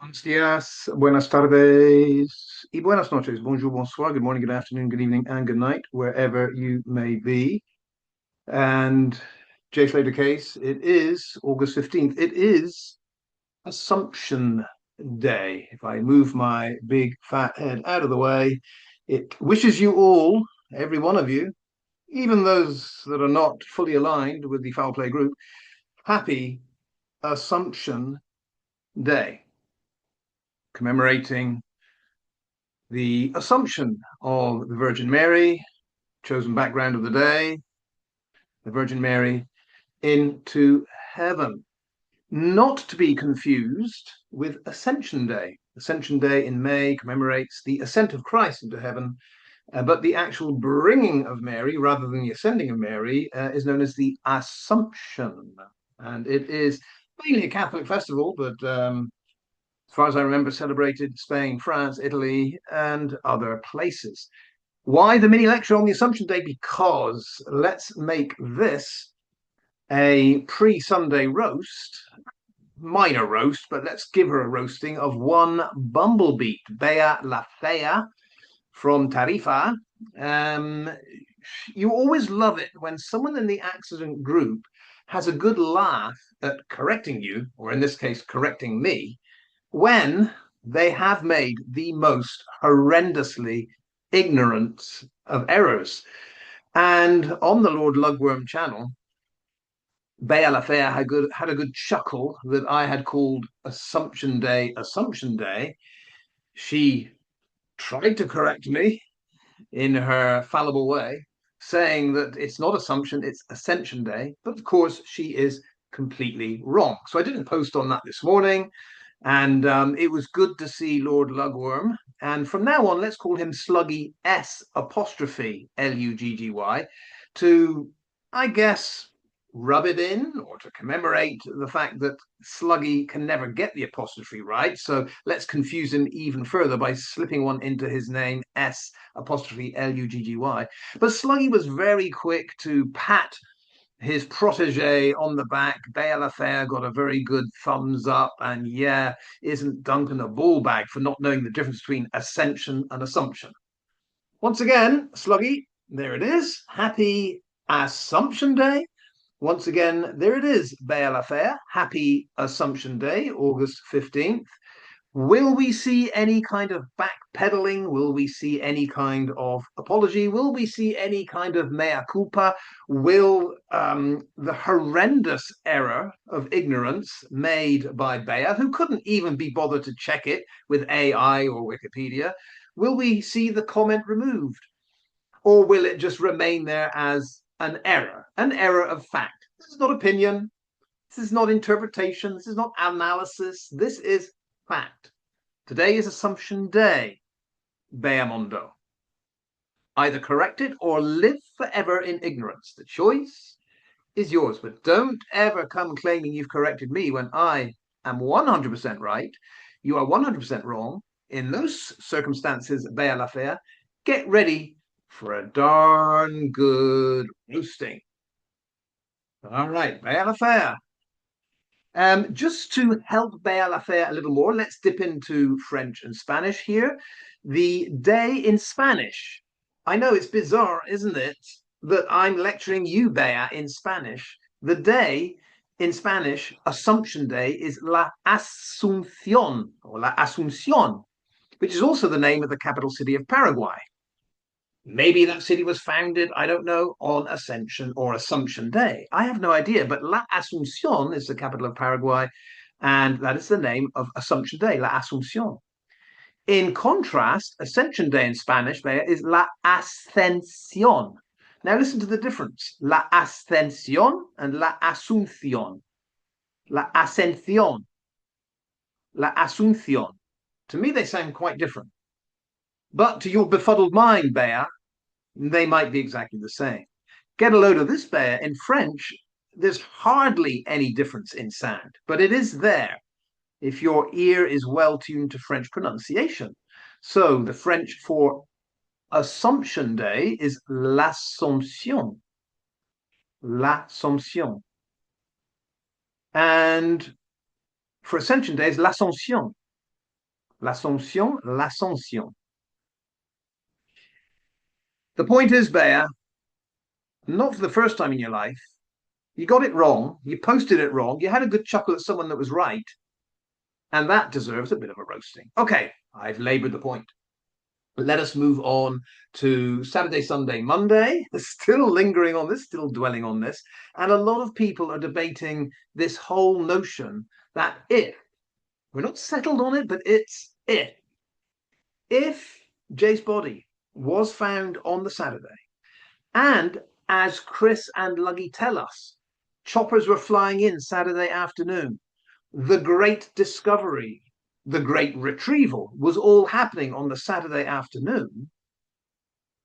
Buenos días, buenas tardes, y buenas noches. Bonjour, bonsoir, good morning, good afternoon, good evening, and good night, wherever you may be. And J. Slater case, it is August 15th. It is Assumption Day. If I move my big fat head out of the way, it wishes you all, every one of you, even those that are not fully aligned with the foul play group, happy Assumption Day, commemorating the Assumption of the Virgin Mary, chosen background of the day, the Virgin Mary into heaven. Not to be confused with Ascension Day. Ascension Day in May commemorates the ascent of Christ into heaven, but the actual bringing of Mary, rather than the ascending of Mary, is known as the Assumption. And it is mainly a Catholic festival, but as far as I remember, celebrated Spain, France, Italy, and other places. Why the mini lecture on the Assumption Day? Because let's make this a pre-Sunday roast, minor roast, but let's give her a roasting of one bumblebee, Bea La Fea from Tarifa. Um, you always love it when someone in the accident group has a good laugh at correcting you, or in this case, correcting me, when they have made the most horrendously ignorant of errors. And on the Lord Lugworm channel, Bea Lafair had a good chuckle that I had called Assumption Day, Assumption Day. She tried to correct me in her fallible way, saying that it's not Assumption, it's Ascension Day. But of course, she is completely wrong. So I didn't post on that this morning. And it was good to see Lord Lugworm. And from now on, let's call him Sluggy S apostrophe Lugggy to, I guess, rub it in or to commemorate the fact that Sluggy can never get the apostrophe right. So let's confuse him even further by slipping one into his name, S apostrophe Lugggy. But Sluggy was very quick to pat his protege on the back. Bea Lafair got a very good thumbs up. And yeah, isn't Duncan a ball bag for not knowing the difference between ascension and assumption? Once again, Sluggy, there it is. Happy Assumption Day. Once again, there it is, Bea Lafair. Happy Assumption Day, August 15th. Will we see any kind of backpedaling? Will we see any kind of apology? Will we see any kind of mea culpa? Will the horrendous error of ignorance made by Bea, who couldn't even be bothered to check it with AI or Wikipedia, will we see the comment removed? Or will it just remain there as an error of fact? This is not opinion. This is not interpretation. This is not analysis. This is fact. Today is Assumption Day, Beamondo. Either correct it or live forever in ignorance. The choice is yours, but don't ever come claiming you've corrected me when I am 100% right. You are 100% wrong. In those circumstances, Bea Lafair, get ready for a darn good roasting. All right, Bea Lafair. Just to help Bea Lafair a little more, let's dip into French and Spanish here. The day in Spanish. I know it's bizarre, isn't it, that I'm lecturing you, Bea, in Spanish. The day in Spanish, Assumption Day, is La Asunción, or La Asunción, which is also the name of the capital city of Paraguay. Maybe that city was founded, I don't know, on Ascension or Assumption Day. I have no idea, but La Asunción is the capital of Paraguay, and that is the name of Assumption Day, La Asunción. In contrast, Ascension Day in Spanish is La Ascensión. Now listen to the difference. La Ascensión and La Asunción. La Ascensión. La Asunción. To me, they sound quite different. But to your befuddled mind, Bea, they might be exactly the same. Get a load of this, Bea. In French, there's hardly any difference in sound, but it is there if your ear is well tuned to French pronunciation. So the French for Assumption Day is l'Assomption. L'Assomption. And for Ascension Day is l'Ascension. L'Ascension, l'Ascension. The point is, Bea, not for the first time in your life, you got it wrong, you posted it wrong, you had a good chuckle at someone that was right, and that deserves a bit of a roasting. Okay, I've labored the point. Let us move on to Saturday, Sunday, Monday. Still lingering on this, still dwelling on this. And a lot of people are debating this whole notion that if, we're not settled on it, but it's if Jay's body was found on the Saturday, and as Chris and Luggy tell us, choppers were flying in Saturday afternoon, the great discovery, the great retrieval was all happening on the Saturday afternoon.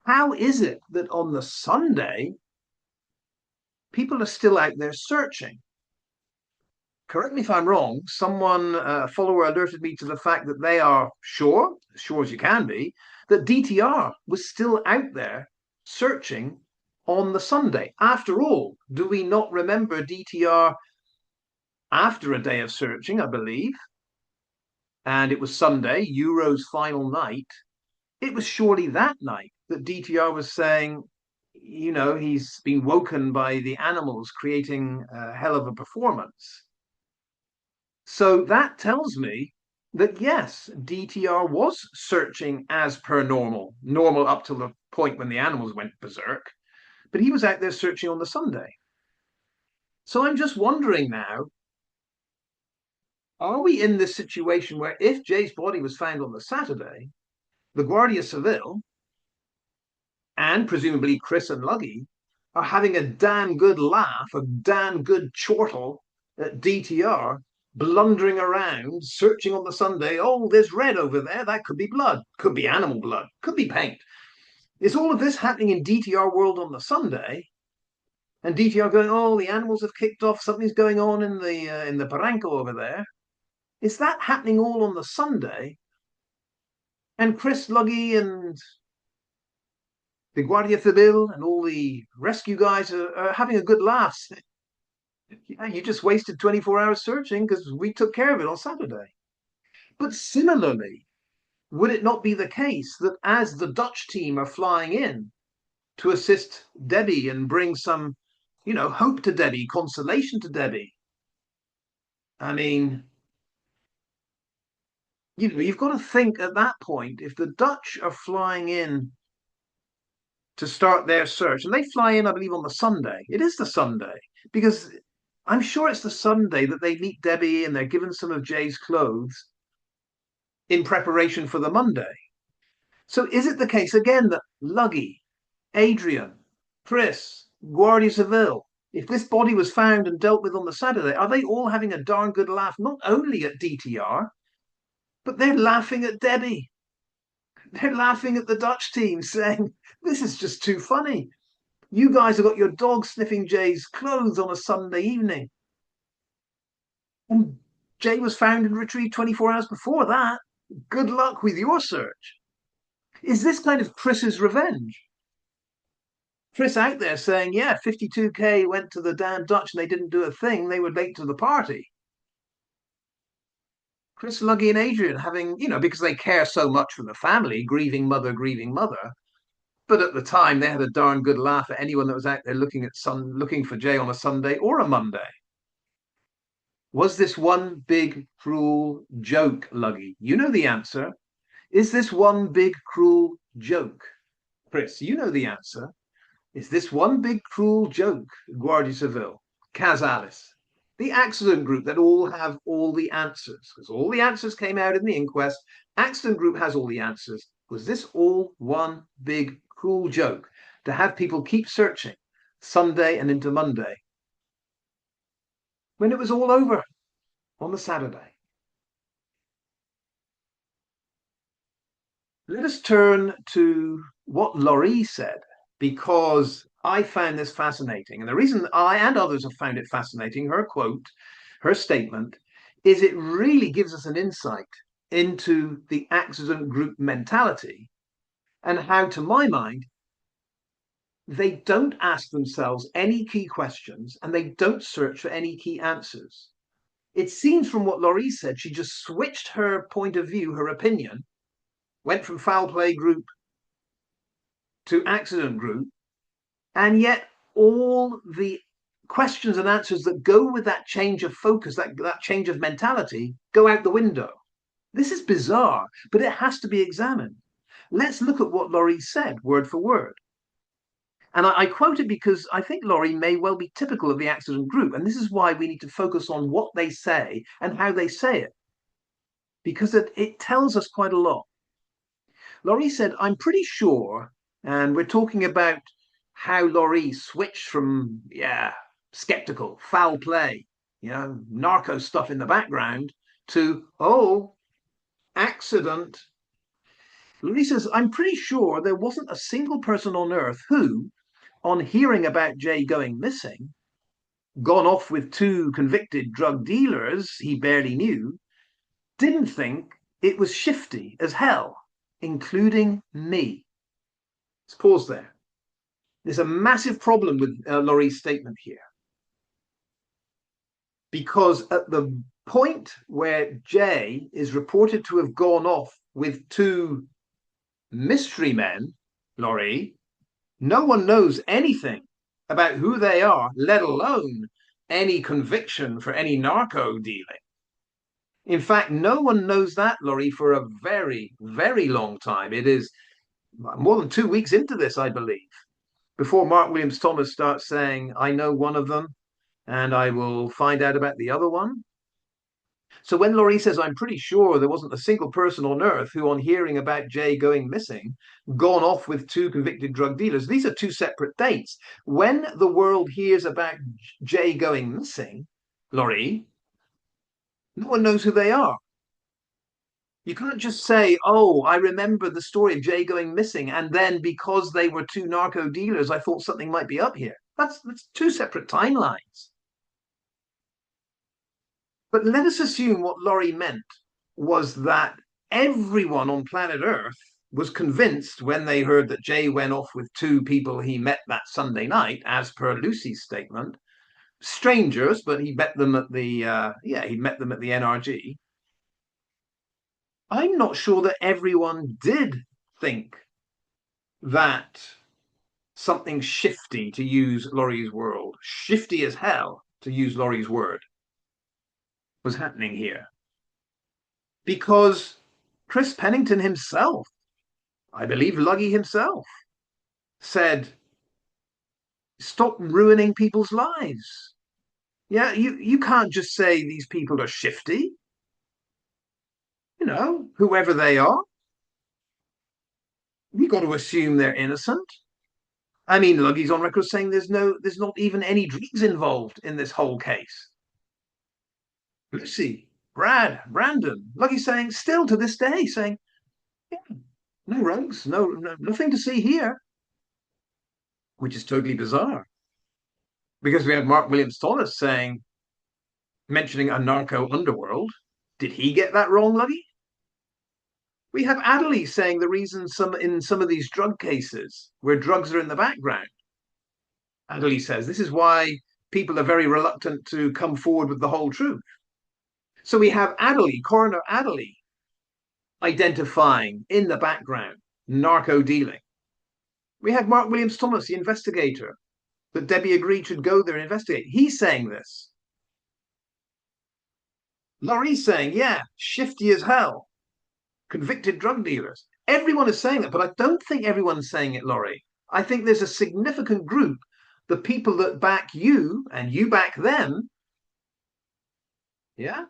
How is it that on the Sunday, people are still out there searching? Correct me if I'm wrong. Someone, a follower, alerted me to the fact that they are sure, as sure as you can be, that DTR was still out there searching on the Sunday. After all, do we not remember DTR after a day of searching, I believe? And it was Sunday, Euro's final night. It was surely that night that DTR was saying, he's been woken by the animals creating a hell of a performance. So that tells me that yes, DTR was searching as per normal up till the point when the animals went berserk, but he was out there searching on the Sunday. So I'm just wondering now, are we in this situation where if Jay's body was found on the Saturday, the Guardia Civil and presumably Chris and Luggy are having a damn good laugh, a damn good chortle at DTR, blundering around, searching on the Sunday. Oh, there's red over there. That could be blood, could be animal blood, could be paint. Is all of this happening in DTR world on the Sunday? And DTR going, oh, the animals have kicked off. Something's going on in the barranco over there. Is that happening all on the Sunday? And Chris Luggy and the Guardia Civil and all the rescue guys are having a good laugh. Yeah, you just wasted 24 hours searching because we took care of it on Saturday. But similarly, would it not be the case that as the Dutch team are flying in to assist Debbie and bring some, hope to Debbie, consolation to Debbie? I mean, you've got to think at that point, if the Dutch are flying in to start their search, and they fly in, I believe, on the Sunday. It is the Sunday, because I'm sure it's the Sunday that they meet Debbie and they're given some of Jay's clothes in preparation for the Monday. So is it the case again that Luggy, Adrian, Chris, Guardia Civil, if this body was found and dealt with on the Saturday, are they all having a darn good laugh, not only at DTR, but they're laughing at Debbie? They're laughing at the Dutch team, saying, this is just too funny. You guys have got your dog sniffing Jay's clothes on a Sunday evening. And Jay was found and retrieved 24 hours before that. Good luck with your search. Is this kind of Chris's revenge? Chris out there saying, yeah, 52K went to the damn Dutch and they didn't do a thing. They were late to the party. Chris, Luggy, and Adrian having, because they care so much for the family, grieving mother. But at the time, they had a darn good laugh at anyone that was out there looking for Jay on a Sunday or a Monday. Was this one big cruel joke, Luggy? You know the answer. Is this one big cruel joke? Chris, you know the answer. Is this one big cruel joke, Guardia Civil? Casalis. The accident group that all have all the answers, because all the answers came out in the inquest. Accident group has all the answers. Was this all one big cruel joke to have people keep searching Sunday and into Monday when it was all over on the Saturday? Let us turn to what Lorree said, because I found this fascinating. And the reason I and others have found it fascinating, her quote, her statement, is it really gives us an insight into the accident group mentality and how, to my mind, they don't ask themselves any key questions and they don't search for any key answers. It seems from what Lorree said, she just switched her point of view, her opinion, went from foul play group to accident group, and yet all the questions and answers that go with that change of focus, that change of mentality, go out the window. This is bizarre, but it has to be examined. Let's look at what Lorree said, word for word. And I quote it because I think Lorree may well be typical of the accident group. And this is why we need to focus on what they say and how they say it, because it tells us quite a lot. Lorree said, I'm pretty sure, and we're talking about how Lorree switched from, skeptical, foul play, narco stuff in the background to, accident. Lorree says, I'm pretty sure there wasn't a single person on earth who, on hearing about Jay going missing, gone off with two convicted drug dealers he barely knew, didn't think it was shifty as hell, including me. Let's pause there. There's a massive problem with Lorree's statement here. Because at the point where Jay is reported to have gone off with two mystery men, Lorree, no one knows anything about who they are, let alone any conviction for any narco dealing. In fact, no one knows that, Lorree, for a very, very long time. It is more than 2 weeks into this, I believe, before Mark Williams Thomas starts saying, I know one of them and I will find out about the other one. So when Lorree says, I'm pretty sure there wasn't a single person on earth who, on hearing about Jay going missing, gone off with two convicted drug dealers, these are two separate dates. When the world hears about Jay going missing, Lorree, no one knows who they are. You can't just say, I remember the story of Jay going missing, and then because they were two narco dealers, I thought something might be up here. That's two separate timelines. But let us assume what Lorree meant was that everyone on planet Earth was convinced when they heard that Jay went off with two people he met that Sunday night, as per Lucy's statement, strangers, but he met them at the NRG. I'm not sure that everyone did think that something shifty, to use Lorree's word, shifty as hell, to use Lorree's word, was happening here. Because Chris Pennington himself, I believe Luggy himself, said, stop ruining people's lives. Yeah, you can't just say these people are shifty. Whoever they are, we got to assume they're innocent. I mean, Luggy's on record saying there's not even any drugs involved in this whole case. Lucy, Brad, Brandon, Luggy's saying still to this day, saying, yeah, no drugs, nothing to see here, which is totally bizarre. Because we had Mark Williams Thomas mentioning a narco underworld. Did he get that wrong, Luggy? We have Adderley saying the reason in some of these drug cases where drugs are in the background. Adderley says this is why people are very reluctant to come forward with the whole truth. So we have Adderley, Coroner Adderley, identifying in the background narco dealing. We have Mark Williams Thomas, the investigator, that Debbie agreed should go there and investigate. He's saying this. Lorree's saying, yeah, shifty as hell. Convicted drug dealers. Everyone is saying that, but I don't think everyone's saying it, Lorree. I think there's a significant group, the people that back you and you back them. Yeah.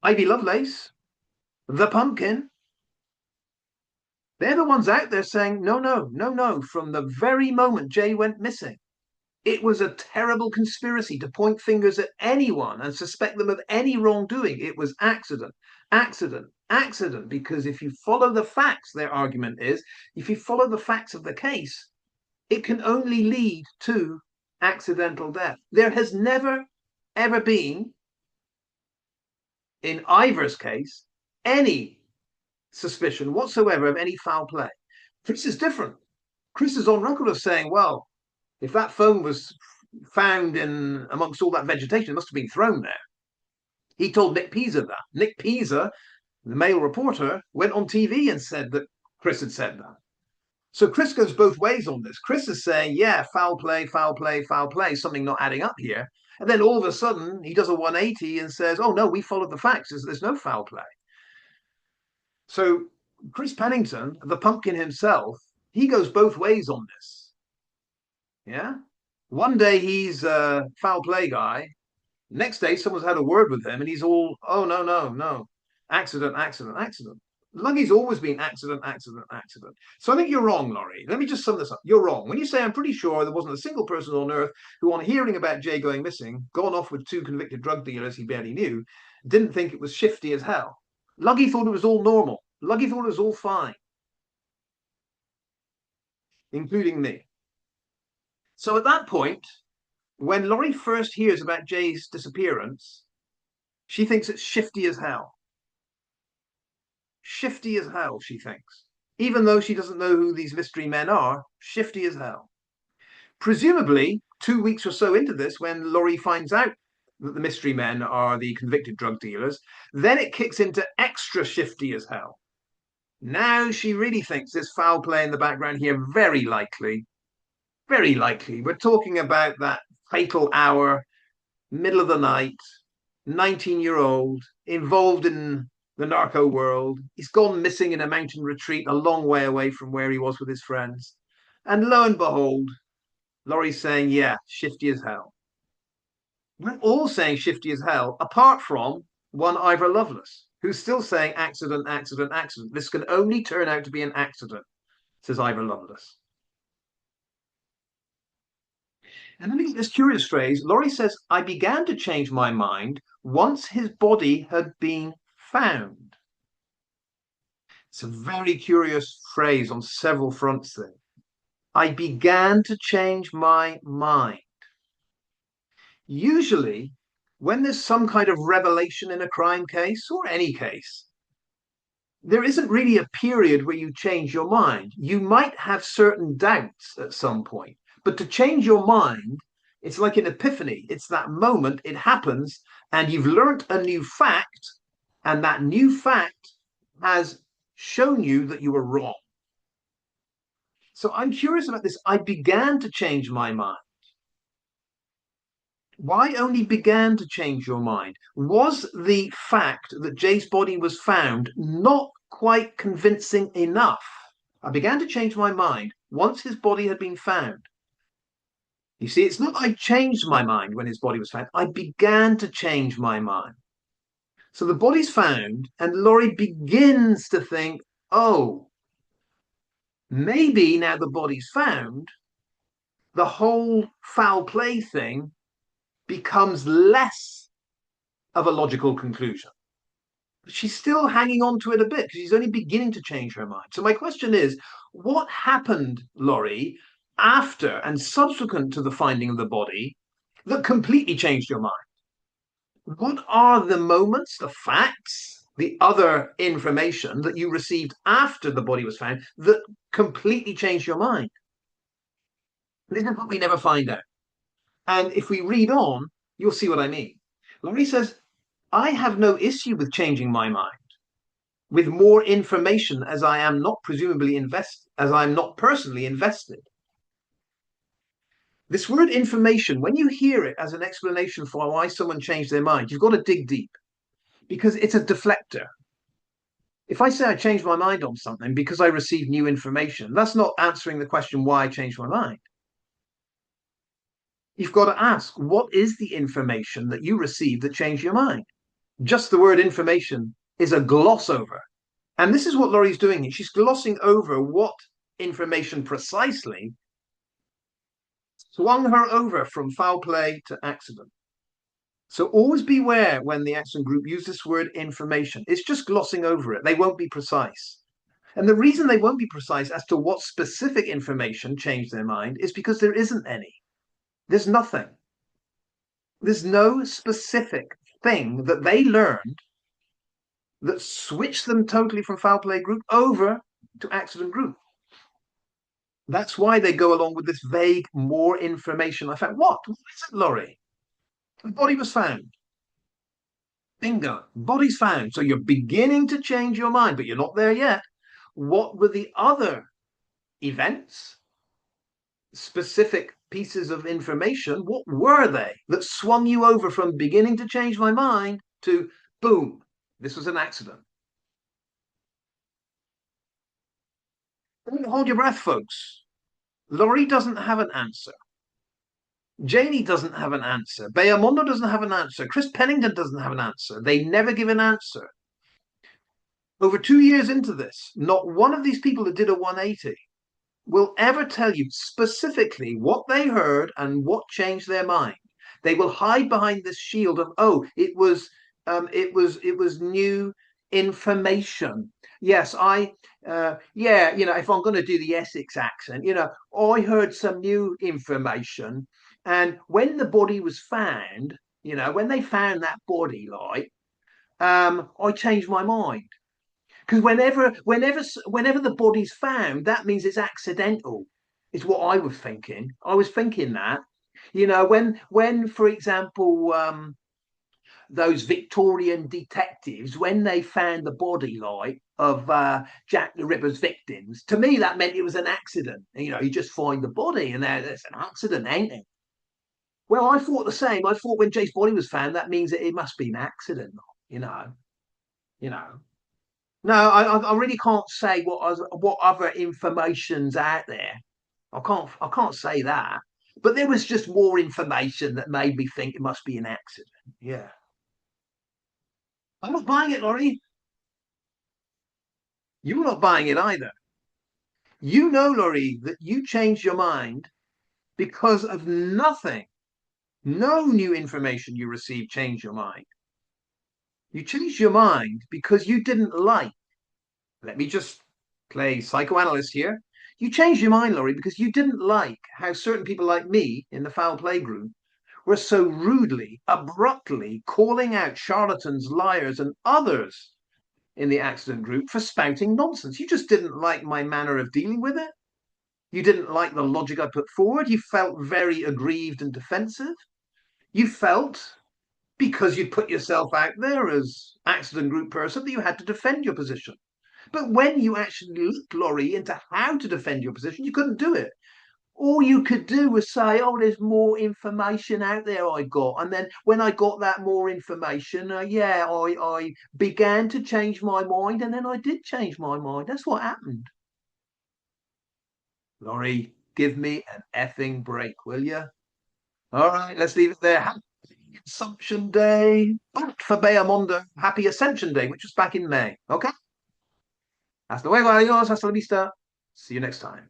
Ivy Lovelace, the pumpkin. They're the ones out there saying, no. From the very moment Jay went missing, it was a terrible conspiracy to point fingers at anyone and suspect them of any wrongdoing. It was accident, because if you follow the facts, their argument is, if you follow the facts of the case, it can only lead to accidental death. There has never, ever been, in Ivor's case, any suspicion whatsoever of any foul play. Chris is different. Chris is on record of saying, well, if that phone was found in amongst all that vegetation, it must have been thrown there. He told Nick Pisa that. Nick Pisa, the Mail reporter, went on TV and said that Chris had said that. So Chris goes both ways on this. Chris is saying, yeah, foul play, foul play, foul play, something not adding up here. And then all of a sudden he does a 180 and says, oh no, we followed the facts. There's no foul play. So Chris Pennington, the pumpkin himself, he goes both ways on this. Yeah. One day he's a foul play guy. Next day someone's had a word with him and he's all, oh no, no, no. Accident, accident, accident. Luggy's always been accident, accident, accident. So I think you're wrong, Lorree. Let me just sum this up. You're wrong. When you say, I'm pretty sure there wasn't a single person on earth who, on hearing about Jay going missing, gone off with two convicted drug dealers he barely knew, didn't think it was shifty as hell. Luggy thought it was all normal. Luggy thought it was all fine, including me. So at that point, when Lorree first hears about Jay's disappearance, she thinks it's shifty as hell. Shifty as hell, she thinks. Even though she doesn't know who these mystery men are, shifty as hell. Presumably, 2 weeks or so into this, when Lorree finds out that the mystery men are the convicted drug dealers, then it kicks into extra shifty as hell. Now she really thinks this foul play in the background here, very likely. Very likely. We're talking about that fatal hour, middle of the night, 19-year-old, involved in the narco world. He's gone missing in a mountain retreat a long way away from where he was with his friends. And lo and behold, Lorree's saying, yeah, shifty as hell. We're all saying shifty as hell, apart from one Ivor Lovelace, who's still saying accident, accident, accident. This can only turn out to be an accident, says Ivor Lovelace. And then we get this curious phrase. Lorree says, I began to change my mind once his body had been found. It's a very curious phrase on several fronts there. I began to change my mind. Usually, when there's some kind of revelation in a crime case or any case, there isn't really a period where you change your mind. You might have certain doubts at some point, but to change your mind, it's like an epiphany. It's that moment, it happens, and you've learnt a new fact, and that new fact has shown you that you were wrong. So I'm curious about this. I began to change my mind. Why only began to change your mind? Was the fact that Jay's body was found not quite convincing enough? I began to change my mind once his body had been found. You see, it's not I changed my mind when his body was found. I began to change my mind. So the body's found, and Lorree begins to think, oh, maybe now the body's found, the whole foul play thing becomes less of a logical conclusion. But she's still hanging on to it a bit because she's only beginning to change her mind. So my question is, what happened, Lorree, after and subsequent to the finding of the body that completely changed your mind? What are the moments, the facts, the other information that you received after the body was found that completely changed your mind? This is what we never find out. And if we read on, you'll see what I mean. Lorree says, I have no issue with changing my mind, with more information as I am not presumably invested, as I'm not personally invested. This word information, when you hear it as an explanation for why someone changed their mind, you've got to dig deep because it's a deflector. If I say I changed my mind on something because I received new information, that's not answering the question why I changed my mind. You've got to ask, what is the information that you received that changed your mind? Just the word information is a gloss over. And this is what Lorree's doing here. She's glossing over what information precisely swung her over from foul play to accident. So always beware when the action group use this word information. It's just glossing over it. They won't be precise. And the reason they won't be precise as to what specific information changed their mind is because there isn't any. There's nothing. There's no specific thing that they learned that switched them totally from foul play group over to accident group. That's why they go along with this vague more information. I found, what is it, Lorree? The body was found. Bingo. Body's found. So you're beginning to change your mind, but you're not there yet. What were the other events, specific pieces of information? What were they that swung you over from beginning to change my mind to boom, this was an accident? Don't hold your breath, folks. Lorree doesn't have an answer. Janie doesn't have an answer. Bea doesn't have an answer. Chris Pennington doesn't have an answer. They never give an answer. Over 2 years into this, not one of these people that did a 180 will ever tell you specifically what they heard and what changed their mind. They will hide behind this shield of, oh, it was new information. Yes, yeah, if I'm going to do the Essex accent, I heard some new information, and when the body was found, when they found that body, like, I changed my mind. Because whenever the body's found, that means it's accidental. Is what I was thinking. I was thinking that, when for example, those Victorian detectives, when they found the body, like, of Jack the Ripper's victims, to me that meant it was an accident. You just find the body and there's an accident, ain't it? Well, I thought the same. I thought when Jake's body was found, that means that it must be an accident. You know, you know. No, I really can't say what other information's out there. I can't say that. But there was just more information that made me think it must be an accident. Yeah. I'm not buying it, Lorree. You're not buying it either. You know, Lorree, that you changed your mind because of nothing. No new information you received changed your mind. You changed your mind because you didn't like. Let me just play psychoanalyst here. You changed your mind, Lorree, because you didn't like how certain people like me in the foul play group were so rudely, abruptly calling out charlatans, liars, and others in the accident group for spouting nonsense. You just didn't like my manner of dealing with it. You didn't like the logic I put forward. You felt very aggrieved and defensive. You felt, because you put yourself out there as accident group person, that you had to defend your position. But when you actually looked, Lorree, into how to defend your position, you couldn't do it. All you could do was say, oh, there's more information out there I got. And then when I got that more information, yeah, I began to change my mind. And then I did change my mind. That's what happened. Lorree, give me an effing break, will you? All right, let's leave it there. Happy Assumption Day. But for Bea, happy Ascension Day, which was back in May. Okay? Hasta luego, adios, hasta la vista. See you next time.